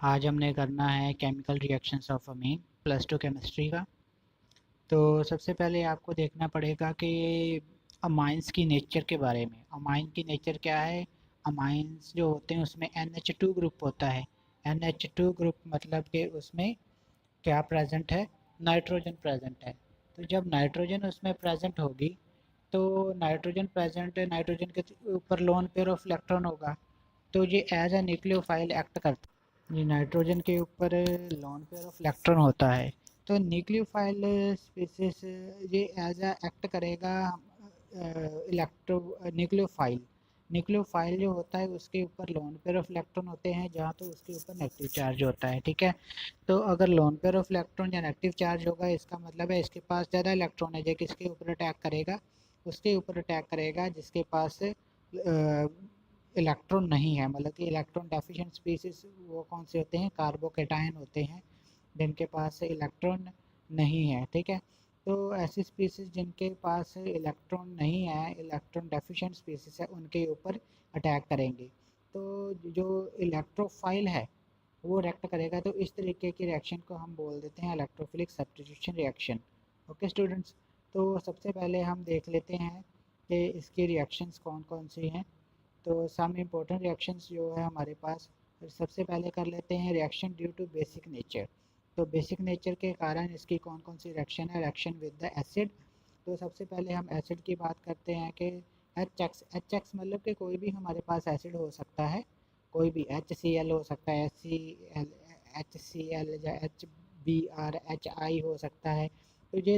आज हमने करना है chemical reactions of amine +2 chemistry का। तो सबसे पहले आपको देखना पड़ेगा कि अमाइंस की नेचर के बारे में। अमाइन की नेचर क्या है? अमाइंस जो होते हैं उसमें NH2 ग्रुप होता है। NH2 ग्रुप मतलब कि उसमें क्या प्रेजेंट है? नाइट्रोजन प्रेजेंट है। तो जब नाइट्रोजन उसमें प्रेजेंट होगी तो नाइट्रोजन प्रेजेंट है, नाइट्रोजन के ऊपर लोन पेयर ऑफ इलेक्ट्रॉन होगा, तो ये एज अ न्यूक्लियोफाइल एक्ट करता है। ये नाइट्रोजन के ऊपर लोन पेयर ऑफ इलेक्ट्रॉन होता है, तो न्यूक्लियोफाइल स्पीसीज ये एज अ एक्ट करेगा इलेक्ट्रो न्यूक्लियोफाइल। न्यूक्लियोफाइल जो होता है उसके ऊपर लोन पेयर ऑफ इलेक्ट्रॉन होते हैं, जहाँ तो उसके ऊपर नेगेटिव चार्ज होता है। ठीक है, तो अगर लोन पेयर ऑफ इलेक्ट्रॉन या नेगेटिव चार्ज होगा, इसका मतलब है इसके पास ज़्यादा इलेक्ट्रॉन है। जो किसके ऊपर अटैक करेगा? उसके ऊपर अटैक करेगा जिसके पास इलेक्ट्रॉन नहीं है, मतलब कि इलेक्ट्रॉन डेफिशिएंट स्पीसीज वो कौन से होते हैं? कार्बोकेटायन होते हैं, जिनके पास इलेक्ट्रॉन नहीं है। ठीक है, तो ऐसी स्पीसीज जिनके पास इलेक्ट्रॉन नहीं है, इलेक्ट्रॉन डेफिशिएंट स्पीसीज है, उनके ऊपर अटैक करेंगे। तो जो इलेक्ट्रोफाइल है वो रिएक्ट करेगा, तो इस तरीके की रिएक्शन को हम बोल देते हैं electrophilic substitution reaction. Okay students, तो सबसे पहले हम देख लेते हैं कि इसकी रिएक्शंस कौन कौन सी हैं। तो सम इम्पोर्टेंट रिएक्शंस जो है हमारे पास, सबसे पहले कर लेते हैं reaction due to basic nature. तो बेसिक नेचर के कारण इसकी कौन कौन सी रिएक्शन है? Reaction with the acid. तो सबसे पहले हम एसिड की बात करते हैं कि एच एक्स मतलब कि कोई भी हमारे पास एसिड हो सकता है, कोई भी HCl हो सकता है, HCl या HBr HI हो सकता है। तो ये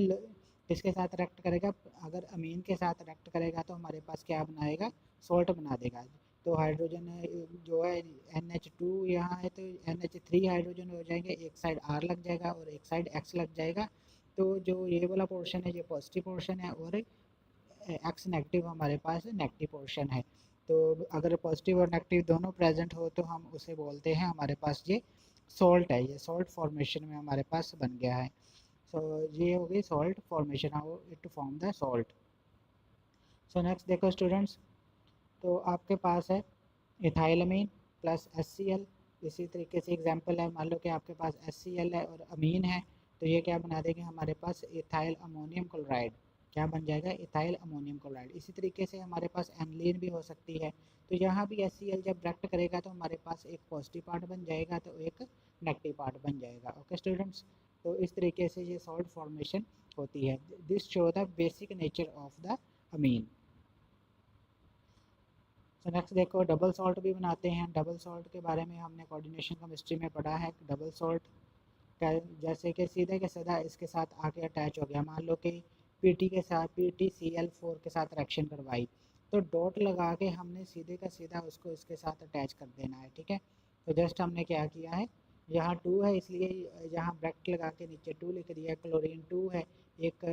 किसके साथ रिएक्ट करेगा? अगर अमीन के साथ रिएक्ट करेगा तो हमारे पास क्या बनाएगा? सॉल्ट बना देगा। तो हाइड्रोजन जो है NH2 यहाँ है, तो NH3 हाइड्रोजन हो जाएंगे, एक साइड R लग जाएगा और एक साइड X लग जाएगा। तो जो ये वाला पोर्शन है ये पॉजिटिव पोर्शन है, और एक्स नेगेटिव हमारे पास नेगेटिव पोर्शन है। तो अगर पॉजिटिव और नेगेटिव दोनों प्रेजेंट हो तो हम उसे बोलते हैं हमारे पास ये सॉल्ट है। ये सॉल्ट फॉर्मेशन में हमारे पास बन गया है। सो ये हो गई salt formation, how it form the salt. So next देखो स्टूडेंट्स, तो आपके पास है इथाइलमीन प्लस HCl। इसी तरीके से एग्जांपल है, मान लो कि आपके पास HCl है और अमीन है, तो ये क्या बना देंगे हमारे पास? Ethyl ammonium chloride. क्या बन जाएगा? Ethyl ammonium chloride. इसी तरीके से हमारे पास एनलीन भी हो सकती है। तो यहाँ भी HCl जब रिएक्ट करेगा तो हमारे पास एक पॉजिटिव पार्ट बन जाएगा तो एक नेगेटिव पार्ट बन जाएगा। ओके स्टूडेंट्स, तो इस तरीके से ये सॉल्ट फॉर्मेशन होती है। This show the basic nature of the amine. So next देखो, डबल सॉल्ट भी बनाते हैं। डबल सॉल्ट के बारे में हमने कोऑर्डिनेशन केमिस्ट्री में पढ़ा है। डबल सॉल्ट का जैसे कि सीधे के सीधा इसके साथ आके अटैच हो गया, मान लो कि पीटी के साथ PTCl4 के साथ रिएक्शन करवाई, तो डॉट लगा के हमने सीधे का सीधा उसको इसके साथ अटैच कर देना है। ठीक है, तो जस्ट हमने क्या किया है, यहाँ 2 है इसलिए यहाँ ब्रैकेट लगा के नीचे 2 लिख दिया। क्लोरीन 2 है, एक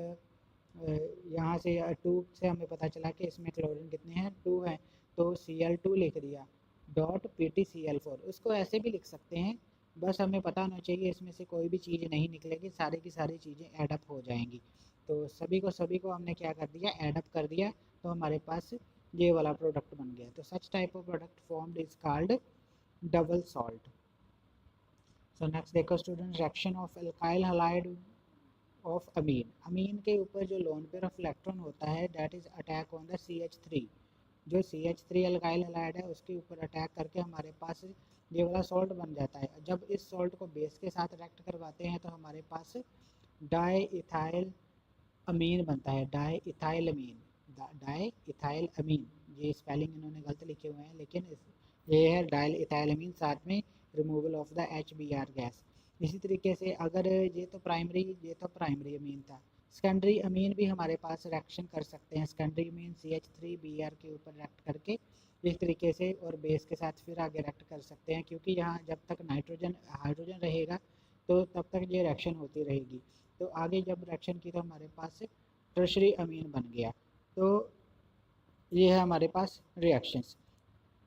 यहाँ से 2 से हमें पता चला कि इसमें क्लोरीन कितने हैं? 2 हैं, तो Cl2 लिख दिया डॉट PTCl4। उसको ऐसे भी लिख सकते हैं, बस हमें पता होना चाहिए इसमें से कोई भी चीज़ नहीं निकलेगी, सारी की सारी चीज़ें एडअप हो जाएंगी। तो सभी को हमने क्या कर दिया? एडअप कर दिया, तो हमारे पास ये वाला प्रोडक्ट बन गया। तो such type of product formed is called double salt. So next देखो student, reaction of alkyl halide of amine. Amine के ऊपर जो लोन पेयर ऑफ इलेक्ट्रॉन होता है that is attack on the CH3। जो CH3 एल्काइल हैलाइड है उसके ऊपर अटैक करके हमारे पास ये वाला सॉल्ट बन जाता है। जब इस सॉल्ट को बेस के साथ रिएक्ट करवाते हैं तो हमारे पास डाई इथाइल अमीन बनता है। डाई इथाइल अमीन, डाई इथाइल अमीन, ये स्पेलिंग इन्होंने गलत लिखे हुए हैं, लेकिन ये है डाई इथाइल अमीन, साथ में removal of the HBr gas. इसी तरीके से अगर ये तो प्राइमरी अमीन था, सेकेंडरी अमीन भी हमारे पास रिएक्शन कर सकते हैं। सेकेंडरी अमीन CH3Br के ऊपर रिएक्ट करके इस तरीके से और बेस के साथ फिर आगे रिएक्ट कर सकते हैं, क्योंकि यहाँ जब तक नाइट्रोजन हाइड्रोजन रहेगा तो तब तक ये रिएक्शन होती रहेगी। तो आगे जब रिएक्शन की तो हमारे पास टर्शरी अमीन बन गया। तो ये है हमारे पास रिएक्शंस।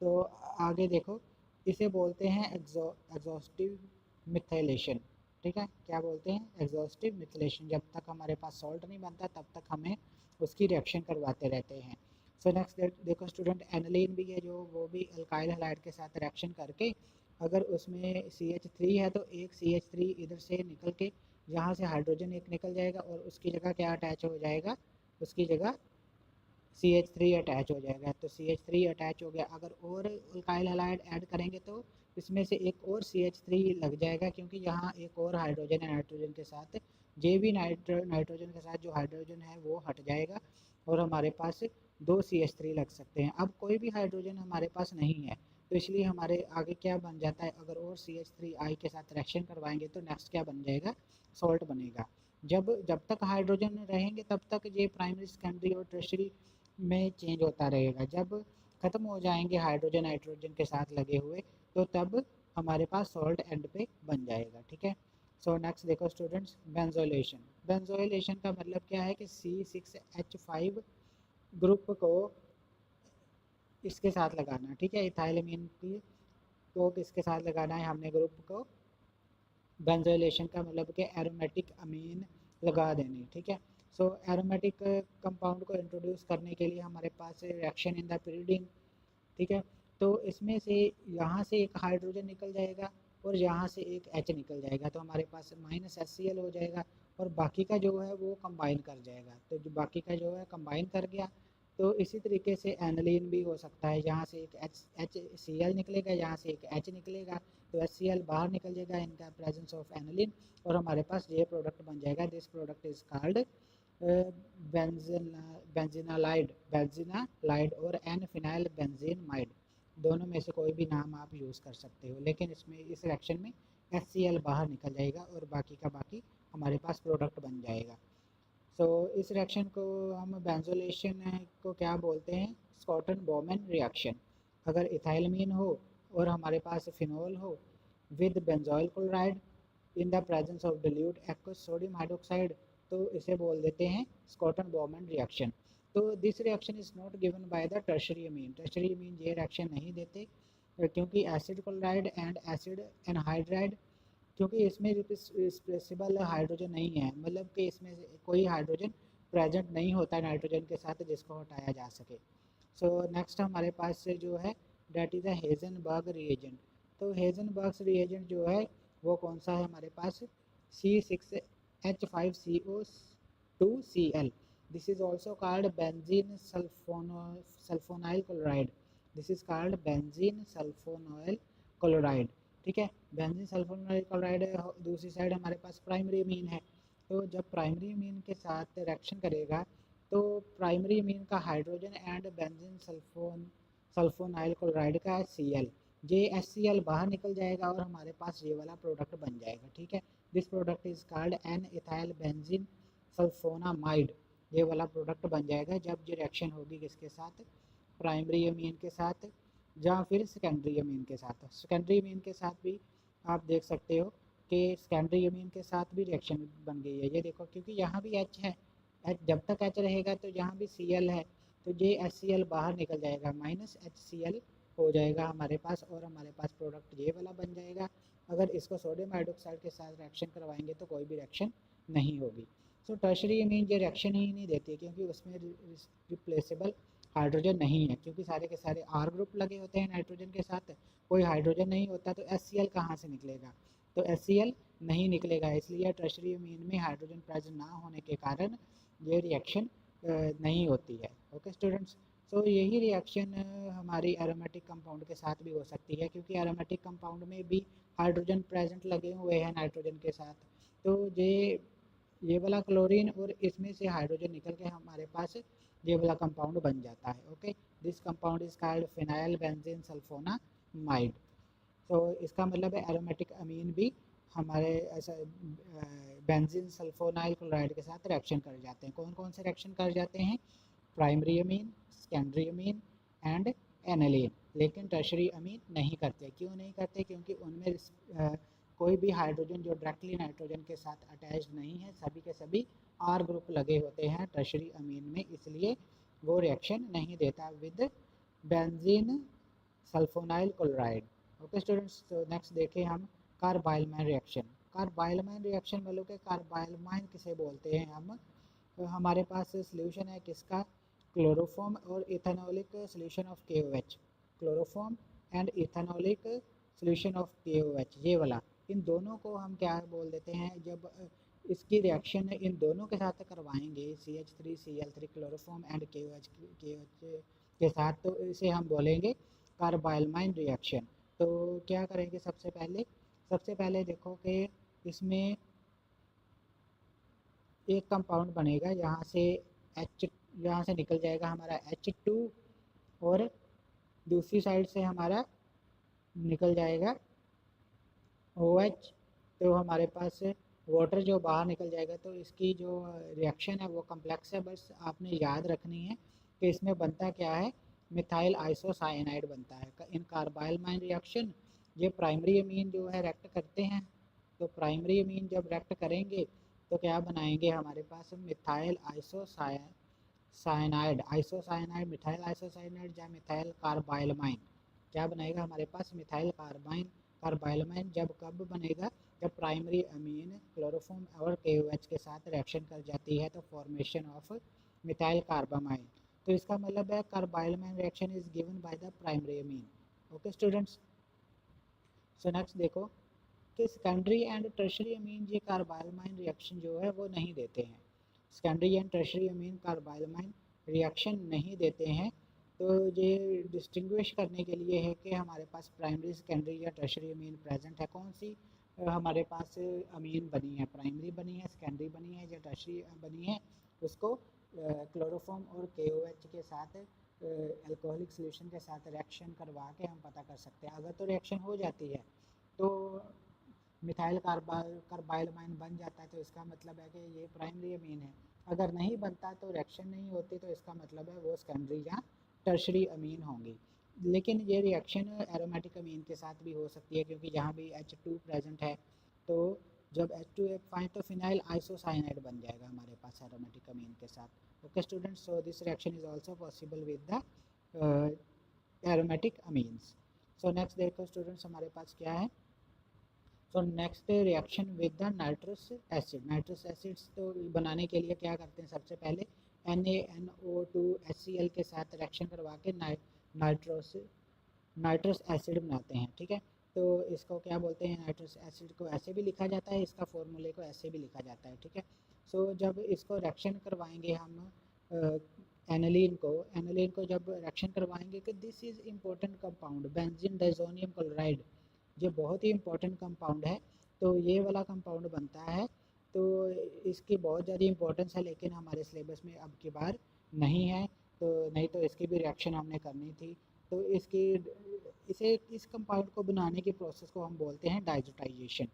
तो आगे देखो, इसे बोलते हैं एग्जॉस्टिव मिथाइलेशन। ठीक है, क्या बोलते हैं? Exhaustive methylation. जब तक हमारे पास सॉल्ट नहीं बनता तब तक हमें उसकी रिएक्शन करवाते रहते हैं। सो नेक्स्ट देखो स्टूडेंट, एनालिन भी है जो वो भी अल्काइल हैलाइड के साथ रिएक्शन करके अगर उसमें CH3 है तो एक CH3 इधर से निकल के यहाँ से हाइड्रोजन एक निकल जाएगा और उसकी जगह क्या अटैच हो जाएगा, उसकी जगह CH3 अटैच हो जाएगा। तो CH3 अटैच हो गया। अगर और अल्काइल हैलाइड ऐड करेंगे तो इसमें से एक और CH3 लग जाएगा, क्योंकि यहाँ एक और हाइड्रोजन है नाइट्रोजन के साथ। जे भी नाइट्रोजन के साथ जो हाइड्रोजन है वो हट जाएगा और हमारे पास 2 CH3 लग सकते हैं। अब कोई भी हाइड्रोजन हमारे पास नहीं है, तो इसलिए हमारे आगे क्या बन जाता है, अगर और CH3I के साथ रिएक्शन करवाएंगे तो नेक्स्ट क्या बन जाएगा, सॉल्ट बनेगा। जब जब तक हाइड्रोजन रहेंगे तब तक ये प्राइमरी, सेकेंडरी और टर्शरी में चेंज होता रहेगा। जब ख़त्म हो जाएंगे हाइड्रोजन नाइट्रोजन के साथ लगे हुए, तो तब हमारे पास सॉल्ट एंड पे बन जाएगा। ठीक है। सो नेक्स्ट देखो स्टूडेंट्स, बेंजोइलेशन। बेंजोइलेशन का मतलब क्या है कि C6H5 ग्रुप को इसके साथ लगाना। ठीक है, इथाइलमीन की को किसके साथ लगाना है हमने ग्रुप को, बेंजोइलेशन का मतलब कि एरोमेटिक अमीन लगा देनी। ठीक है। सो एरोमेटिक कंपाउंड को इंट्रोड्यूस करने के लिए हमारे पास रिएक्शन इन द पीरियडिंग। ठीक है। तो इसमें से यहाँ से एक हाइड्रोजन निकल जाएगा और यहाँ से एक H निकल जाएगा, तो हमारे पास -HCl हो जाएगा और बाकी का जो है वो कंबाइन कर जाएगा। तो जो बाकी का जो है कंबाइन कर गया, तो इसी तरीके से एनिलीन भी हो सकता है। यहाँ से एक HCl निकलेगा, यहाँ से एक H निकलेगा, तो HCl बाहर निकल जाएगा इन द प्रेजेंस ऑफ एनिलीन और हमारे पास ये प्रोडक्ट बन जाएगा। दिस प्रोडक्ट इज कॉल्ड बेंजीनालाइड और एन फिनाइल बेंजीनमाइड। दोनों में से कोई भी नाम आप यूज़ कर सकते हो, लेकिन इसमें इस रिएक्शन में HCl बाहर निकल जाएगा और बाकी का बाकी हमारे पास प्रोडक्ट बन जाएगा। सो इस रिएक्शन को हम बेंजोलेशन को क्या बोलते हैं, स्कॉटन बोमेन रिएक्शन। अगर इथाइलमीन हो और हमारे पास फिनोल हो with benzoyl chloride in the presence of dilute aqueous sodium hydroxide, तो इसे बोल देते हैं स्कॉटन बोमेन रिएक्शन। तो this reaction is not given by the tertiary Amin. Tertiary अमीन ये रिएक्शन नहीं देते, क्योंकि acid chloride and acid anhydride, क्योंकि इसमें रिप्लेसेबल हाइड्रोजन नहीं है, मतलब कि इसमें कोई हाइड्रोजन प्रेजेंट नहीं होता नाइट्रोजन के साथ जिसको हटाया जा सके। सो नेक्स्ट हमारे पास से जो है that is a Heisenberg reagent. तो हेजनबर्ग रिएजेंट जो है वो कौन सा है हमारे पास, C6H5CO2Cl। This is also called benzene sulfonyl chloride. This is called benzene sulfonyl chloride. ठीक है। बेंजीन सल्फोनाइल क्लोराइड दूसरी साइड हमारे पास प्राइमरी अमीन है। तो जब प्राइमरी अमीन के साथ रिएक्शन करेगा तो प्राइमरी अमीन का hydrogen and benzene sulfonyl chloride का Cl, ये HCl बाहर निकल जाएगा और हमारे पास ये वाला प्रोडक्ट बन जाएगा। ठीक है। This product is called N ethyl benzene sulfonamide. ये वाला प्रोडक्ट बन जाएगा जब ये रिएक्शन होगी किसके साथ, प्राइमरी अमीन के साथ या फिर सेकेंडरी अमीन के साथ। सेकेंडरी अमीन के साथ भी आप देख सकते हो कि सेकेंडरी अमीन के साथ भी रिएक्शन बन गई है। ये देखो, क्योंकि यहाँ भी H है, जब तक H रहेगा तो यहाँ भी Cl है, तो ये HCl बाहर निकल जाएगा, -HCl हो जाएगा हमारे पास और हमारे पास प्रोडक्ट ये वाला बन जाएगा। अगर इसको सोडियम हाइड्रोक्साइड के साथ रिएक्शन करवाएंगे तो कोई भी रिएक्शन नहीं होगी। सो टर्शरी अमीन ये रिएक्शन ही नहीं देती, क्योंकि उसमें रिप्लेसेबल हाइड्रोजन नहीं है, क्योंकि सारे के सारे R ग्रुप लगे होते हैं नाइट्रोजन के साथ, कोई हाइड्रोजन नहीं होता, तो HCl कहाँ से निकलेगा, तो HCl नहीं निकलेगा। इसलिए टर्शरी अमीन में हाइड्रोजन प्रेजेंट ना होने के कारण ये रिएक्शन नहीं होती है। ओके स्टूडेंट्स, सो यही रिएक्शन हमारी एरोमेटिक कंपाउंड के साथ भी हो सकती है, क्योंकि एरोमेटिक कंपाउंड में भी हाइड्रोजन प्रेजेंट लगे हुए हैं नाइट्रोजन के साथ। तो ये वाला क्लोरीन और इसमें से हाइड्रोजन निकल के हमारे पास ये वाला कंपाउंड बन जाता है। Okay, this compound is called phenyl benzene sulfonamide. तो इसका मतलब है एरोमेटिक अमीन भी हमारे ऐसा बेंजीन सल्फोनाइल क्लोराइड के साथ रिएक्शन कर जाते हैं। कौन कौन से रिएक्शन कर जाते हैं, primary amine, secondary amine and aniline, लेकिन टर्शरी अमीन नहीं करते। क्यों नहीं करते, क्योंकि उनमें कोई भी हाइड्रोजन जो डायरेक्टली नाइट्रोजन के साथ अटैच नहीं है, सभी के सभी R ग्रुप लगे होते हैं टर्शरी अमीन में, इसलिए वो रिएक्शन नहीं देता with benzene sulfonyl chloride. Okay students, तो नेक्स्ट देखें हम कार्बाइलमाइन रिएक्शन। कार्बाइलमाइन रिएक्शन मतलब कि कार्बाइलमाइन किसे बोलते हैं हम, तो हमारे पास सोल्यूशन है किसका, क्लोरोफॉर्म और ethanolic solution of KOH। Chloroform and ethanolic solution of KOH, ये वाला, इन दोनों को हम क्या बोल देते हैं, जब इसकी रिएक्शन इन दोनों के साथ करवाएंगे CH3Cl3 क्लोरोफॉर्म एंड KOH के साथ, तो इसे हम बोलेंगे कार्बाइलमाइन रिएक्शन। तो क्या करेंगे, सबसे पहले देखो कि इसमें एक कंपाउंड बनेगा, यहाँ से निकल जाएगा हमारा H2, और दूसरी साइड से हमारा निकल जाएगा OH। तो हमारे पास वाटर जो बाहर निकल जाएगा, तो इसकी जो रिएक्शन है वो कम्प्लेक्स है, बस आपने याद रखनी है कि इसमें बनता क्या है, मिथाइल आइसोसाइनाइड बनता है इन कार्बाइलमाइन रिएक्शन। ये प्राइमरी अमीन जो है रिएक्ट करते हैं, तो प्राइमरी अमीन जब रिएक्ट करेंगे तो क्या बनाएंगे, हमारे पास मिथाइल आइसोसाइनाइड मिथाइल आइसोसाइनाइड या मिथाइल कार्बाइलमाइन, क्या बनेगा हमारे पास मिथाइल कार्बाइलमाइन। जब कब बनेगा, जब प्राइमरी अमीन क्लोरोफॉर्म और KOH के साथ रिएक्शन कर जाती है, तो फॉर्मेशन ऑफ मिथाइल कार्बामाइन। तो इसका मतलब है कार्बाइलमाइन reaction is given by the primary amine. Okay students, so next देखो कि सेकेंडरी एंड टर्शरी अमीन ये कार्बाइलमाइन रिएक्शन जो है वो नहीं देते हैं, secondary and tertiary Amin कार्बाइलमाइन reaction नहीं देते हैं। तो ये डिस्टिंग्विश करने के लिए है कि हमारे पास प्राइमरी, सेकेंडरी या टर्शरी अमीन प्रेजेंट है, कौन सी हमारे पास अमीन बनी है, प्राइमरी बनी है, सेकेंडरी बनी है या टर्शरी बनी है, उसको क्लोरोफॉर्म और KOH के साथ अल्कोहलिक सोल्यूशन के साथ रिएक्शन करवा के हम पता कर सकते हैं। अगर तो रिएक्शन हो जाती है तो मिथाइल कार्बाइलमाइन बन जाता है, तो इसका मतलब है कि ये प्राइमरी अमीन है। अगर नहीं बनता तो रिएक्शन नहीं होती, तो इसका मतलब है वो सेकेंडरी या टर्शरी अमीन होंगी। लेकिन ये रिएक्शन एरोमेटिक अमीन के साथ भी हो सकती है, क्योंकि यहाँ भी H2 प्रेजेंट है, तो जब H2 फाइन तो फिनाइल आइसोसाइनाइड बन जाएगा हमारे पास एरोमेटिक अमीन के साथ। Okay students, so this reaction is also possible with the aromatic amines. So next देखो स्टूडेंट्स, हमारे पास क्या है, so next reaction with the nitrous acid. Nitrous acids तो बनाने के लिए क्या करते हैं, सबसे पहले NaNO2HCl के साथ रिएक्शन करवा के नाइट्रस एसिड बनाते हैं, ठीक है। तो इसको क्या बोलते हैं, नाइट्रस एसिड को ऐसे भी लिखा जाता है, इसका फॉर्मूले को ऐसे भी लिखा जाता है, ठीक है। सो जब इसको रिएक्शन करवाएंगे हम एनालिन को जब रिएक्शन करवाएंगे कि this is important compound benzene diazonium chloride, ये बहुत ही इम्पोर्टेंट कंपाउंड है, तो ये वाला कंपाउंड बनता है। तो इसकी बहुत ज़्यादा इम्पोर्टेंस है, लेकिन हमारे सिलेबस में अब की बार नहीं है, तो नहीं तो इसकी भी रिएक्शन हमने करनी थी। तो इस कंपाउंड को बनाने की प्रोसेस को हम बोलते हैं डाइजोटाइजेशन।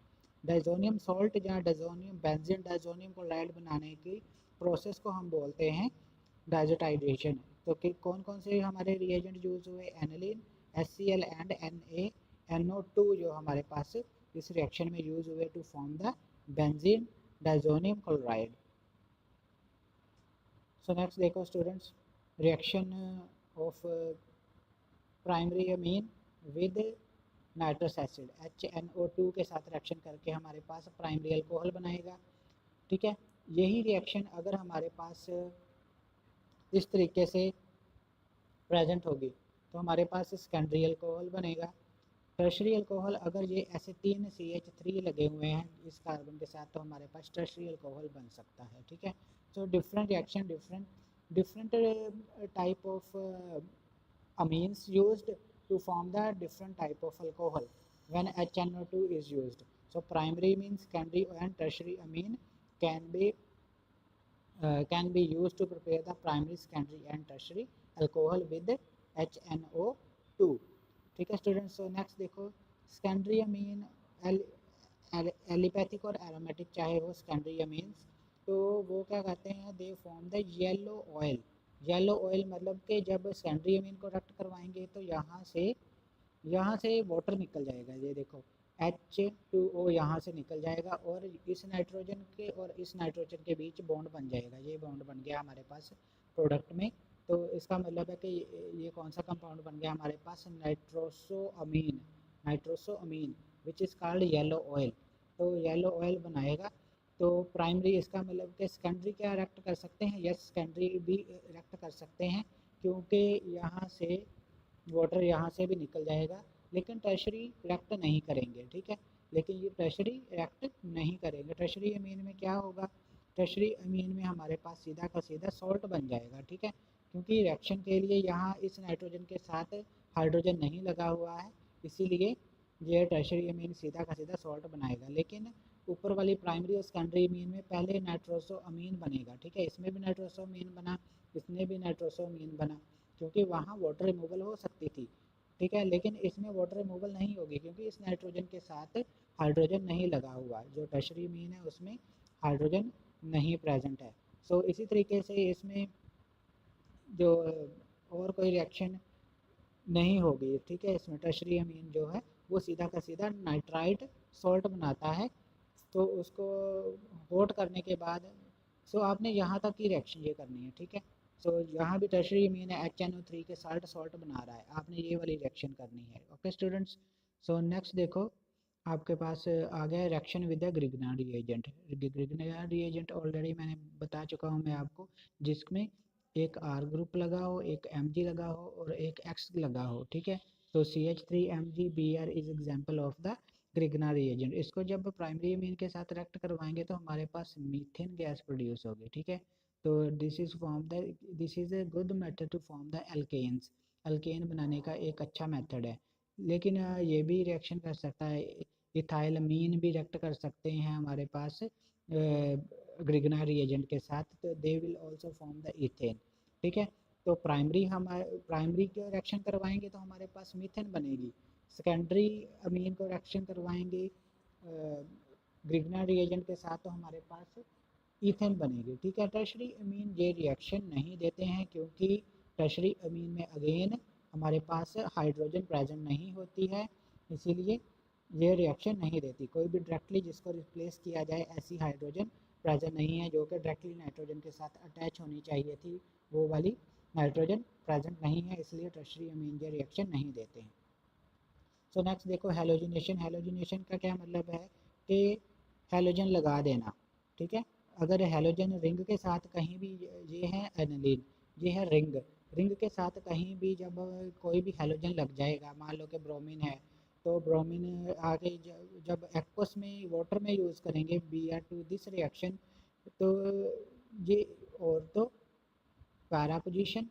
डाइजोनियम सॉल्ट या डाइजोनियम बेंजीन डाइजोनियम क्लोराइड बनाने की प्रोसेस को हम बोलते हैं डाइजोटाइजेशन। तो कि कौन कौन से हमारे रिएजेंट यूज हुए, एनालिन, HCl एंड NaNO2 जो हमारे पास इस रिएक्शन में यूज हुए to form the benzene diazonium chloride. So next देखो students, reaction of primary amine with nitrous acid, HNO2 के साथ रिएक्शन करके हमारे पास प्राइमरी अल्कोहल बनेगा, ठीक है। यही रिएक्शन अगर हमारे पास इस तरीके से प्रेजेंट होगी तो हमारे पास सेकेंडरी अल्कोहल बनेगा। टर्शरी अल्कोहल, अगर ये ऐसे 3 CH3 लगे हुए हैं इस कार्बन के साथ, तो हमारे पास टर्शरी अल्कोहल बन सकता है, ठीक है। So different reaction, different type of amines used to form the different type of alcohol when HNO2 is used. So primary means secondary and tertiary amine can be used to prepare the primary, secondary and tertiary alcohol with HNO2, ठीक है students. सो next देखो, secondary amine एलिपैथिक और aromatic चाहे वो secondary amines, तो वो क्या कहते हैं, they form the yellow oil. Yellow oil मतलब कि जब सेकेंडरी अमीन को रिएक्ट करवाएंगे तो यहाँ से वाटर निकल जाएगा, ये देखो H2O यहाँ से निकल जाएगा, और इस नाइट्रोजन के और इस नाइट्रोजन के बीच बॉन्ड बन जाएगा, ये बॉन्ड बन गया हमारे पास प्रोडक्ट में। तो इसका मतलब है कि ये कौन सा कंपाउंड बन गया हमारे पास, nitrosoamine which is called yellow oil. तो येलो ऑयल बनाएगा। तो प्राइमरी, इसका मतलब कि सेकेंडरी क्या रिएक्ट कर सकते हैं, यस सेकेंडरी भी रिएक्ट कर सकते हैं, क्योंकि यहाँ से वाटर यहाँ से भी निकल जाएगा, लेकिन टर्शरी रिएक्ट नहीं करेंगे, ठीक है। लेकिन ये टर्शरी रिएक्ट नहीं करेंगे। टर्शरी अमीन में क्या होगा, टर्शरी अमीन में हमारे पास सीधा का सीधा सॉल्ट बन जाएगा, ठीक है। क्योंकि रिएक्शन के लिए यहाँ इस नाइट्रोजन के साथ हाइड्रोजन नहीं लगा हुआ है, इसीलिए ये टर्शरी अमीन सीधा का सीधा सॉल्ट बनाएगा। लेकिन ऊपर वाली प्राइमरी और सेकेंडरी अमीन में पहले नाइट्रोसो अमीन बनेगा, ठीक है। इसमें भी नाइट्रोसो अमीन बना, इसमें भी नाइट्रोसो अमीन बना, क्योंकि वहाँ वाटर रिमूवल हो सकती थी, ठीक है। लेकिन इसमें वाटर रिमूवल नहीं होगी क्योंकि इस नाइट्रोजन के साथ हाइड्रोजन नहीं लगा हुआ है। जो टर्शरी अमीन है उसमें हाइड्रोजन नहीं प्रेजेंट है। सो इसी तरीके से इसमें जो और कोई रिएक्शन नहीं होगी, ठीक है। इसमें टर्शरी अमीन जो है वो सीधा का सीधा नाइट्राइट सॉल्ट बनाता है। तो उसको होट करने के बाद सो आपने यहाँ तक की रिएक्शन ये करनी है, ठीक है। सो यहाँ भी टर्शरी अमीन है HNO3 के साथ सॉल्ट बना रहा है, आपने ये वाली रिएक्शन करनी है, ओके स्टूडेंट्स। सो नेक्स्ट देखो आपके पास आ गया reaction with the Grignard reagent. Grignard reagent already मैंने बता चुका हूँ मैं आपको, जिसमें एक R ग्रुप लगा हो, एक Mg लगा हो और एक X लगा हो, ठीक है। तो CH3MgBr is example of the Grignard reagent. इसको जब प्राइमरी अमीन के साथ रिएक्ट करवाएंगे तो हमारे पास मीथेन गैस प्रोड्यूस होगी, ठीक है। तो this is a good method to form the alkenes. Alkene बनाने का एक अच्छा मेथड है। लेकिन ये भी रिएक्शन कर सकता है, इथाइल अमीन भी रिएक्ट कर सकते हैं हमारे पास ग्रिग्नार्ड रिएजेंट के साथ, तो they will also form the ethane, ठीक है। तो प्राइमरी को रिएक्शन करवाएंगे तो हमारे पास मीथेन बनेगी, सेकेंडरी अमीन को रिएक्शन करवाएंगे ग्रिग्नार्ड रिएजेंट के साथ तो हमारे पास इथेन बनेगी, ठीक है। टर्शरी अमीन ये रिएक्शन नहीं देते हैं क्योंकि टर्शरी अमीन में अगेन हमारे पास हाइड्रोजन प्रेजेंट नहीं होती है, इसीलिए ये रिएक्शन नहीं देती। कोई भी डायरेक्टली जिसको रिप्लेस किया जाए ऐसी हाइड्रोजन प्रेजेंट नहीं है, जो कि डायरेक्टली नाइट्रोजन के साथ अटैच होनी चाहिए थी, वो वाली नाइट्रोजन प्रेजेंट नहीं है, इसलिए टर्शरी अमीन ये रिएक्शन नहीं देते हैं। सो नेक्स्ट देखो हेलोजिनेशन। हेलोजिनेशन का क्या मतलब है कि हेलोजन लगा देना, ठीक है। अगर हेलोजन रिंग के साथ कहीं भी, ये है एनिलीन, ये है रिंग, रिंग के साथ कहीं भी जब कोई भी हेलोजन लग जाएगा, मान लो कि ब्रोमीन है, तो ब्रोमीन आगे जब एक्वस में वाटर में यूज़ करेंगे Br2 दिस रिएक्शन, तो ये और तो पैरा पोजीशन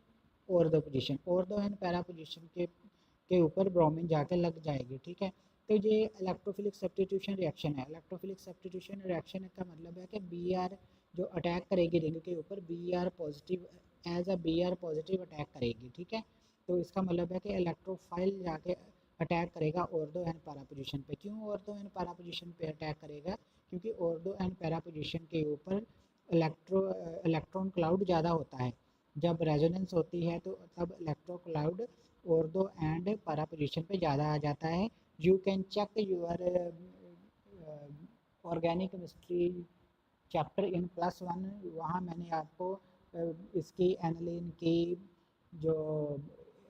और दो पोजीशन, और दो एंड पैरा पोजीशन के ऊपर ब्रोमीन जाकर लग जाएगी, ठीक है। तो ये इलेक्ट्रोफिलिक सब्स्टिट्यूशन रिएक्शन है। इलेक्ट्रोफिलिक सब्स्टिट्यूशन रिएक्शन का मतलब है कि Br जो अटैक करेगी रिंग के ऊपर, Br positive as a Br positive attack करेगी, ठीक है। तो इसका मतलब है कि इलेक्ट्रोफाइल जाके अटैक करेगा ऑर्थो एंड पैरा पोजीशन पे। क्यों ऑर्थो एंड पैरा पोजीशन पे अटैक करेगा, क्योंकि ऑर्थो एंड पैरा पोजीशन के ऊपर इलेक्ट्रॉन क्लाउड ज़्यादा होता है। जब रेजोनेंस होती है तो तब electro cloud ortho and para position पे ज़्यादा आ जाता है। You can check your organic chemistry chapter in +1, वहाँ मैंने आपको इसकी एनालिन की जो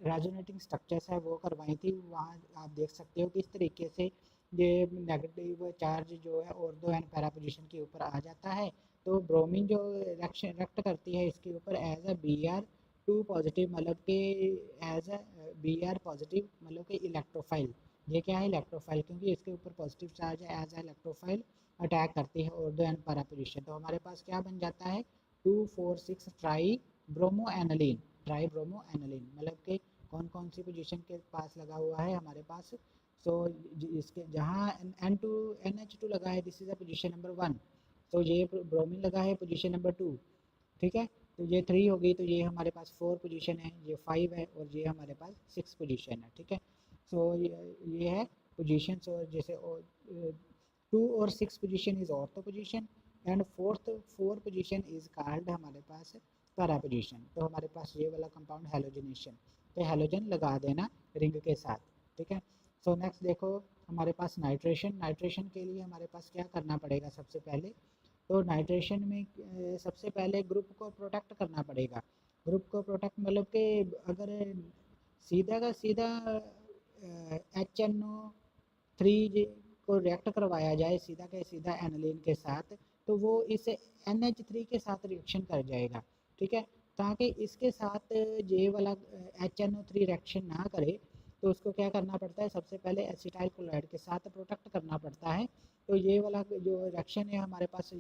रेजोनेटिंग स्ट्रक्चर्स है वो करवाई थी। वहाँ आप देख सकते हो किस तरीके से ये नेगेटिव चार्ज जो है ऑर्थो एंड पैरा पोजीशन के ऊपर आ जाता है। तो ब्रोमीन जो रिएक्शन रिएक्ट करती है इसके ऊपर एज अ Br2 पॉजिटिव, मतलब कि एज अ Br पॉजिटिव, मतलब कि इलेक्ट्रोफाइल। ये क्या है, इलेक्ट्रोफाइल, क्योंकि इसके ऊपर पॉजिटिव चार्ज है, एज अ इलेक्ट्रोफाइल अटैक करती है ऑर्थो एंड पैरा पोजीशन। तो हमारे पास क्या बन जाता है 2,4,6 try bromo aniline. Try bromo aniline मतलब कि कौन कौन सी पोजीशन के पास लगा हुआ है हमारे पास। सो इसके जहाँ NH2 लगा है, this is a position number 1, तो ये ब्रोमीन लगा है पोजीशन नंबर 2, ठीक है। तो ये 3 हो गई, तो ये हमारे पास 4 पोजीशन है, ये 5 है और ये हमारे पास 6 पोजीशन है, ठीक है। सो ये है पोजीशन। सो जैसे 2 और 6 position is ortho position and four position is called हमारे पास पैरा पोजीशन। तो हमारे पास ये वाला कंपाउंड हेलोजनेशन, तो हेलोजन लगा देना रिंग के साथ, ठीक है। सो नेक्स्ट देखो हमारे पास नाइट्रेशन। नाइट्रेशन के लिए हमारे पास क्या करना पड़ेगा, सबसे पहले तो नाइट्रेशन में सबसे पहले ग्रुप को प्रोटेक्ट करना पड़ेगा। ग्रुप को प्रोटेक्ट मतलब कि अगर सीधा का सीधा HNO3 को रिएक्ट करवाया जाए सीधा के सीधा एनालिन के साथ, तो वो इस NH3 के साथ रिएक्शन कर जाएगा, ठीक है। ताकि इसके साथ ये वाला HNO3 रिएक्शन ना करे, तो उसको क्या करना पड़ता है, सबसे पहले एसिटाइल क्लोराइड के साथ प्रोटेक्ट करना पड़ता है। तो ये वाला जो रिएक्शन है हमारे पास,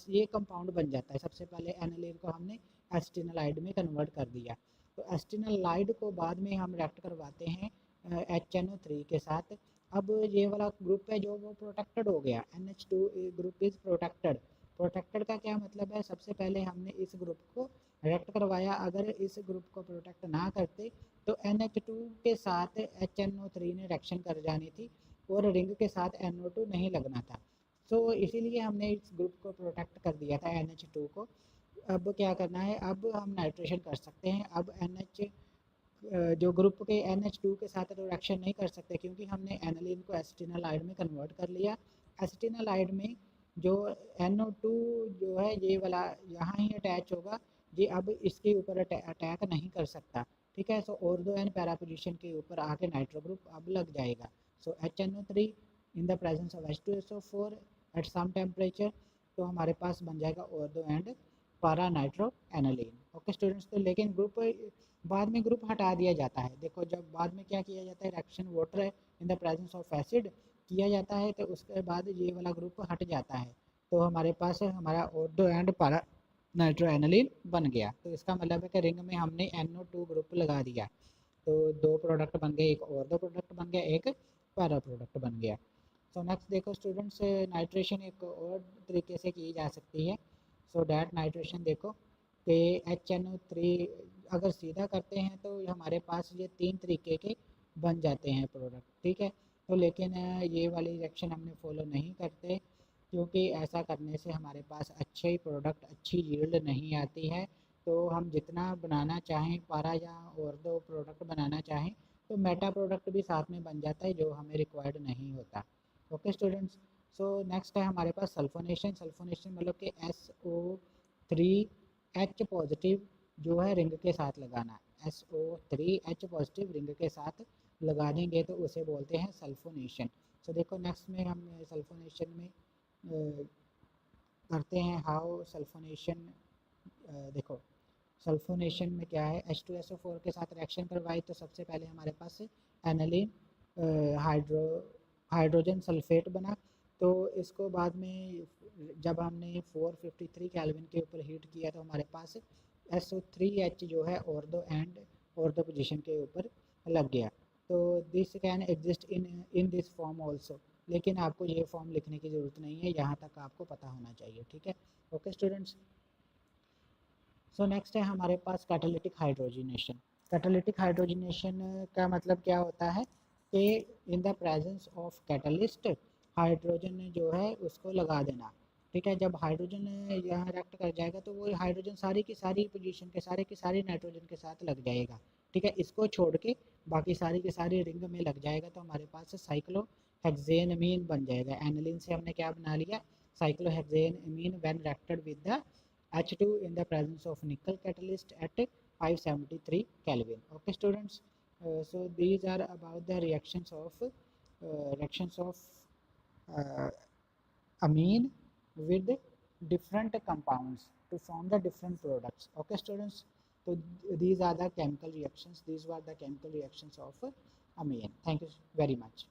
ये कंपाउंड बन जाता है। सबसे पहले एनालिन को हमने एसिटिनालाइड में कन्वर्ट कर दिया, तो एसिटिनालाइड को बाद में हम रिएक्ट करवाते हैं HNO3 के साथ। अब ये वाला ग्रुप है जो वो प्रोटेक्टेड हो गया, NH2 group is protected. Protected का क्या मतलब है, सबसे पहले हमने इस ग्रुप को रिएक्ट करवाया, अगर इस ग्रुप को प्रोटेक्ट ना करते तो NH2 के साथ HNO3 ने रिएक्शन कर जानी थी और रिंग के साथ NO2 नहीं लगना था। तो इसीलिए हमने इस ग्रुप को प्रोटेक्ट कर दिया था NH2 को। अब क्या करना है, अब हम नाइट्रेशन कर सकते हैं। अब NH जो ग्रुप के NH2 के साथ तो रिएक्शन नहीं कर सकते क्योंकि हमने एनालिन को एसिटिनालाइड में कन्वर्ट कर लिया। एसिटिनालाइड में जो NO2 जो है ये वाला यहाँ ही अटैच होगा, ये अब इसके ऊपर अटैक नहीं कर सकता, ठीक है। So ortho and para position के ऊपर आके नाइट्रो ग्रुप अब लग जाएगा। So HNO3 in the presence of H2SO4 at some temperature, तो हमारे पास बन जाएगा ortho and para nitro aniline. Okay students, तो लेकिन ग्रुप बाद में ग्रुप हटा दिया जाता है। देखो जब बाद में क्या किया जाता है, reaction water in the presence of acid किया जाता है, तो उसके बाद ये वाला ग्रुप हट जाता है, तो हमारे पास हमारा ortho and para nitro aniline बन गया। तो इसका मतलब है कि रिंग में हमने NO2 ग्रुप लगा दिया, तो दो प्रोडक्ट बन गए, एक ऑर्थो प्रोडक्ट बन गया, एक पैरा प्रोडक्ट बन गया। सो नेक्स्ट देखो स्टूडेंट्स, नाइट्रेशन एक और तरीके से की जा सकती है। सो डैट नाइट्रेशन देखो कि HNO3 अगर सीधा करते हैं तो हमारे पास ये 3 तरीके के बन जाते हैं प्रोडक्ट, ठीक है। तो लेकिन ये वाली रिएक्शन हमने फॉलो नहीं करते क्योंकि ऐसा करने से हमारे पास अच्छे प्रोडक्ट, अच्छी यील्ड नहीं आती है। तो हम जितना बनाना चाहें पारा या और दो प्रोडक्ट बनाना चाहें तो मेटा प्रोडक्ट भी साथ में बन जाता है जो हमें रिक्वायर्ड नहीं होता। ओके स्टूडेंट्स, सो नेक्स्ट है हमारे पास सल्फोनेशन। सल्फोनेशन मतलब कि SO3H पॉजिटिव जो है रिंग के साथ लगाना, SO3H पॉजिटिव रिंग के साथ लगा देंगे तो उसे बोलते हैं सल्फोनेशन। सो देखो नेक्स्ट में हम सल्फोनेशन में करते हैं हाउ सल्फोनेशन। देखो सल्फोनेशन में क्या है, H2SO4 के साथ रिएक्शन करवाई तो सबसे पहले हमारे पास एनालिन हाइड्रोजन सल्फेट बना। तो इसको बाद में जब हमने 453 केल्विन के ऊपर हीट किया तो हमारे पास SO3H जो है ऑर्थो पोजीशन के ऊपर लग गया। तो this can exist in this form also, लेकिन आपको ये फॉर्म लिखने की ज़रूरत नहीं है, यहाँ तक आपको पता होना चाहिए, ठीक है। ओके स्टूडेंट्स, सो नेक्स्ट है हमारे पास कैटालिटिक हाइड्रोजनेशन। कैटालिटिक हाइड्रोजनेशन का मतलब क्या होता है कि इन the presence of catalyst hydrogen जो है उसको लगा देना, ठीक है। जब हाइड्रोजन यहाँ रिएक्ट कर जाएगा तो वो हाइड्रोजन सारी की सारी पोजीशन के सारे की सारी नाइट्रोजन के साथ लग जाएगा, ठीक है। इसको छोड़ के बाकी सारी की सारी रिंग में लग जाएगा तो हमारे पास साइक्लोहेक्सेनमीन बन जाएगा। एनालिन से हमने क्या बना लिया, cyclohexanamine when reacted with the H2 in the presence of nickel catalyst at 573 Kelvin. Okay students, so these are about the reactions of uh, amine with different compounds to form the different products. Okay students, so these are the chemical reactions, these were the chemical reactions of amine. Thank you very much.